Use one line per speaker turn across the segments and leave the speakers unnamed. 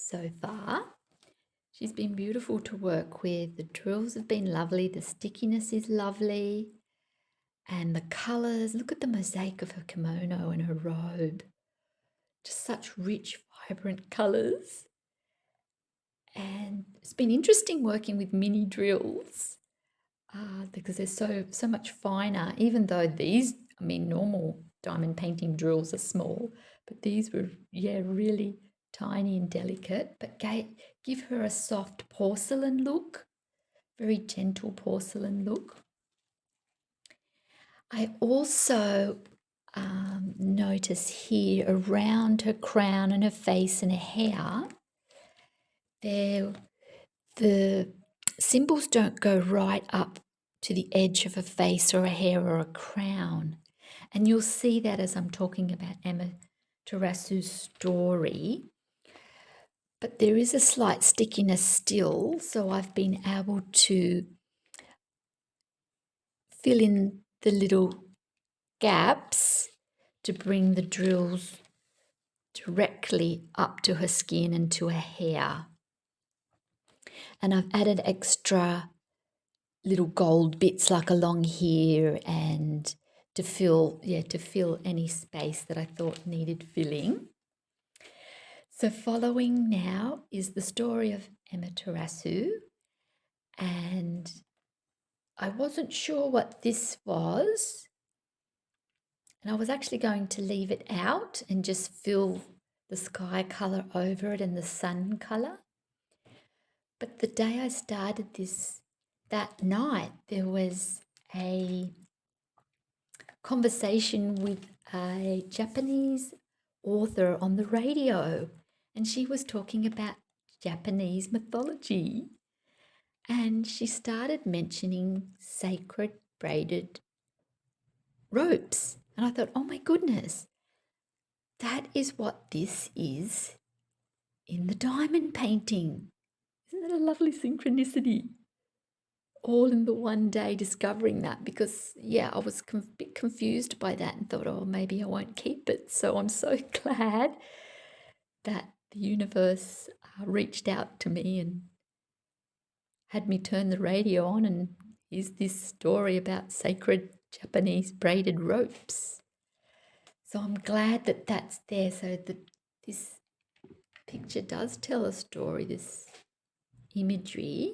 so far. She's been beautiful to work with. The drills have been lovely. The stickiness is lovely. And the colours, look at the mosaic of her kimono and her robe. Just such rich, vibrant colours. And it's been interesting working with mini drills because they're so much finer, even though these, normal diamond painting drills are small, but these were, really tiny and delicate, but give her a soft porcelain look, very gentle porcelain look. I also notice here around her crown and her face and her hair, the symbols don't go right up to the edge of a face or a hair or a crown. And you'll see that as I'm talking about Amaterasu's story. But there is a slight stickiness still, so I've been able to fill in the little gaps to bring the drills directly up to her skin and to her hair. And I've added extra little gold bits like along here and to fill any space that I thought needed filling. So following now is the story of Amaterasu, and I wasn't sure what this was, and I was actually going to leave it out and just fill the sky colour over it and the sun colour. But the day I started this, that night, there was a conversation with a Japanese author on the radio, and she was talking about Japanese mythology, and she started mentioning sacred braided ropes, and I thought, oh my goodness, that is what this is in the diamond painting. Isn't that a lovely synchronicity? All in the one day discovering that, because I was a bit confused by that and thought, oh, maybe I won't keep it. So I'm so glad that the universe reached out to me and had me turn the radio on, and here's this story about sacred Japanese braided ropes. So I'm glad that that's there, so that this picture does tell a story, this imagery.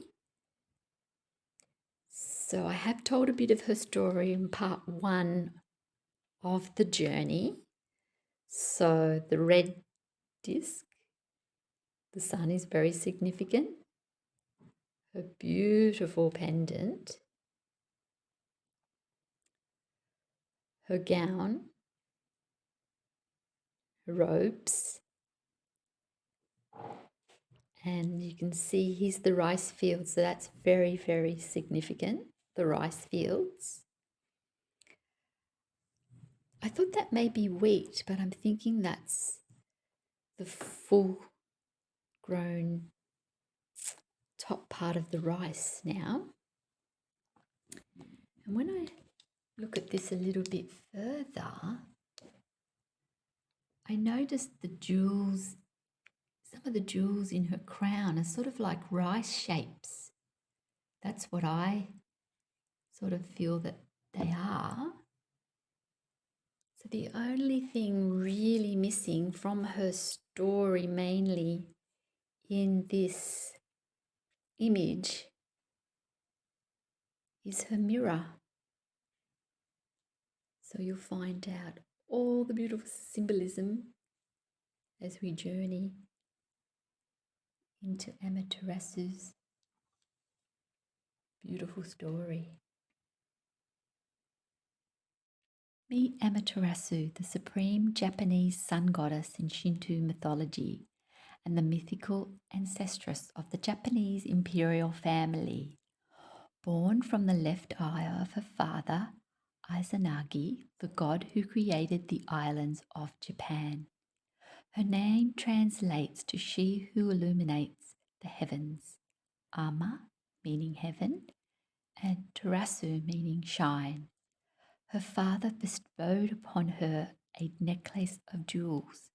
So I have told a bit of her story in part 1 of the journey. So the red disc, the sun, is very significant. Her beautiful pendant, her gown, her robes, and you can see here's the rice fields. So that's very, very significant, the rice fields. I thought that may be wheat, but I'm thinking that's the full grown top part of the rice now. And when I look at this a little bit further, I noticed the jewels, some of the jewels in her crown are sort of like rice shapes. That's what I sort of feel that they are. So the only thing really missing from her story, mainly in this image, is her mirror. So you'll find out all the beautiful symbolism as we journey into Amaterasu's beautiful story. Meet Amaterasu, the supreme Japanese sun goddess in Shinto mythology and the mythical ancestress of the Japanese imperial family. Born from the left eye of her father, Izanagi, the god who created the islands of Japan. Her name translates to she who illuminates the heavens, Ama meaning heaven, and Terasu meaning shine. Her father bestowed upon her a necklace of jewels,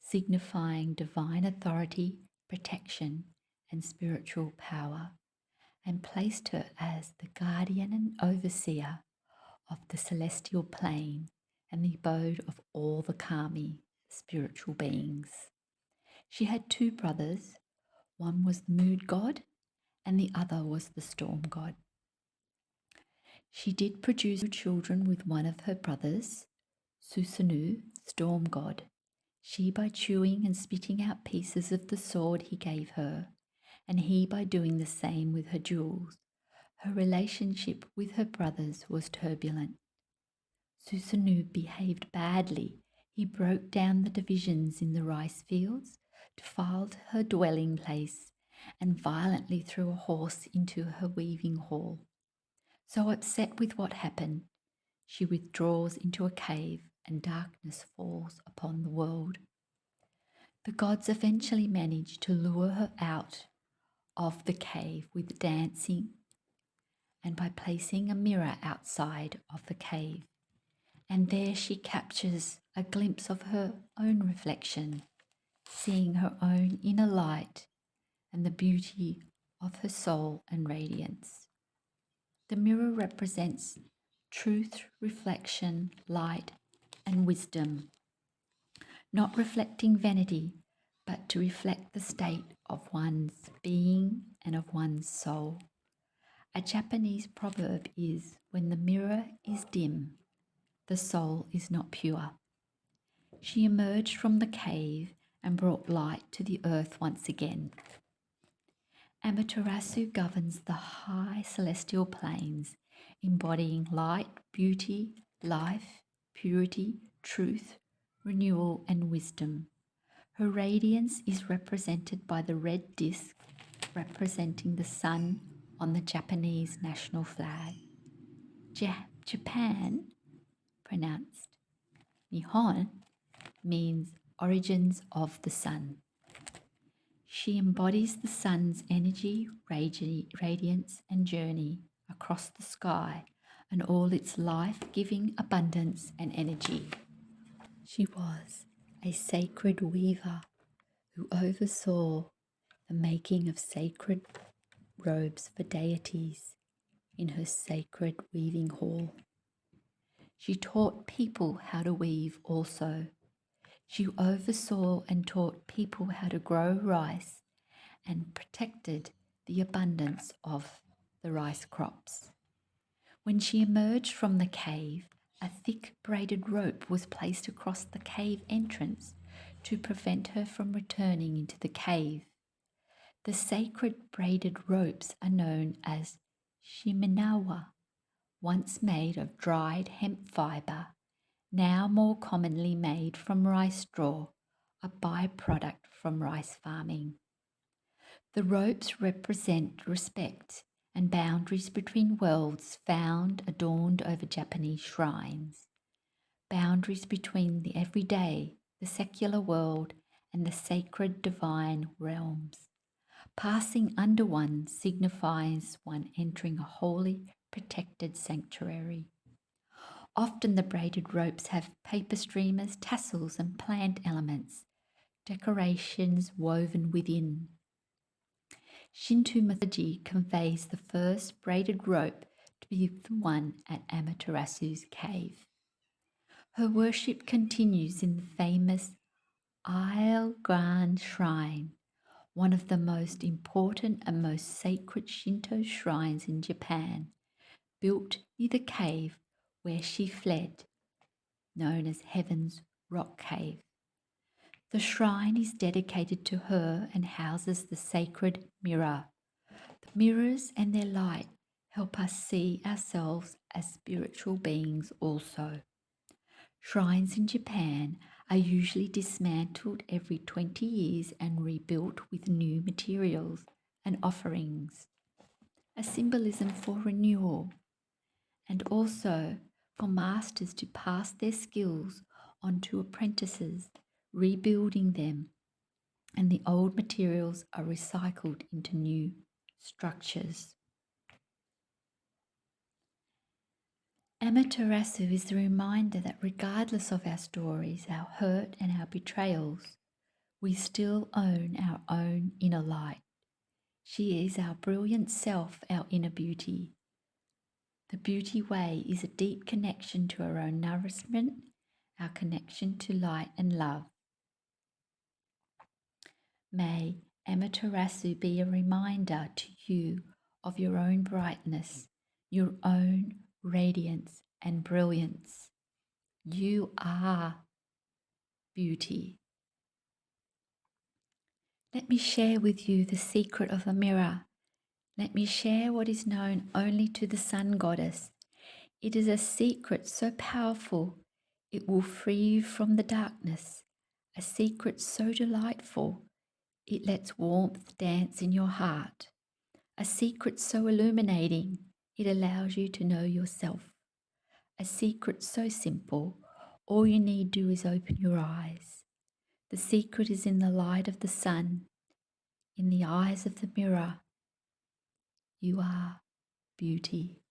signifying divine authority, protection, and spiritual power, and placed her as the guardian and overseer of the celestial plane and the abode of all the kami, spiritual beings. She had two brothers. One was the mood god and the other was the storm god. She did produce children with one of her brothers, Susanu, storm god. She by chewing and spitting out pieces of the sword he gave her, and he by doing the same with her jewels. Her relationship with her brothers was turbulent. Susanu behaved badly. He broke down the divisions in the rice fields, defiled her dwelling place, and violently threw a horse into her weaving hall. So upset with what happened, she withdraws into a cave and darkness falls upon the world. The gods eventually manage to lure her out of the cave with dancing and by placing a mirror outside of the cave. And there she captures a glimpse of her own reflection, seeing her own inner light and the beauty of her soul and radiance. The mirror represents truth, reflection, light, and wisdom, not reflecting vanity, but to reflect the state of one's being and of one's soul. A Japanese proverb is, when the mirror is dim, the soul is not pure. She emerged from the cave and brought light to the earth once again. Amaterasu governs the high celestial planes, embodying light, beauty, life, purity, truth, renewal, and wisdom. Her radiance is represented by the red disc representing the sun on the Japanese national flag. Japan, pronounced Nihon, means origins of the sun. She embodies the sun's energy, radiance, and journey across the sky and all its life-giving abundance and energy. She was a sacred weaver who oversaw the making of sacred robes for deities in her sacred weaving hall. She taught people how to weave also. She oversaw and taught people how to grow rice and protected the abundance of the rice crops. When she emerged from the cave, a thick braided rope was placed across the cave entrance to prevent her from returning into the cave. The sacred braided ropes are known as shimenawa, once made of dried hemp fibre, now more commonly made from rice straw, a byproduct from rice farming. The ropes represent respect and boundaries between worlds found adorned over Japanese shrines. Boundaries between the everyday, the secular world, and the sacred divine realms. Passing under one signifies one entering a holy, protected sanctuary. Often the braided ropes have paper streamers, tassels, and plant elements, decorations woven within. Shinto mythology conveys the first braided rope to be the one at Amaterasu's cave. Her worship continues in the famous Isle Grand Shrine, one of the most important and most sacred Shinto shrines in Japan, built near the cave where she fled, known as Heaven's Rock Cave. The shrine is dedicated to her and houses the sacred mirror. The mirrors and their light help us see ourselves as spiritual beings also. Shrines in Japan are usually dismantled every 20 years and rebuilt with new materials and offerings, a symbolism for renewal, and also for masters to pass their skills on to apprentices, rebuilding them, and the old materials are recycled into new structures. Amaterasu is a reminder that regardless of our stories, our hurt and our betrayals, We still own our own inner light. She is our brilliant self, our inner beauty. The beauty way is a deep connection to our own nourishment, our connection to light and love. May Amaterasu be a reminder to you of your own brightness, your own radiance and brilliance. You are beauty. Let me share with you the secret of the mirror. Let me share what is known only to the Sun Goddess. It is a secret so powerful, it will free you from the darkness. A secret so delightful, it lets warmth dance in your heart. A secret so illuminating, it allows you to know yourself. A secret so simple, all you need do is open your eyes. The secret is in the light of the sun, in the eyes of the mirror. You are beauty.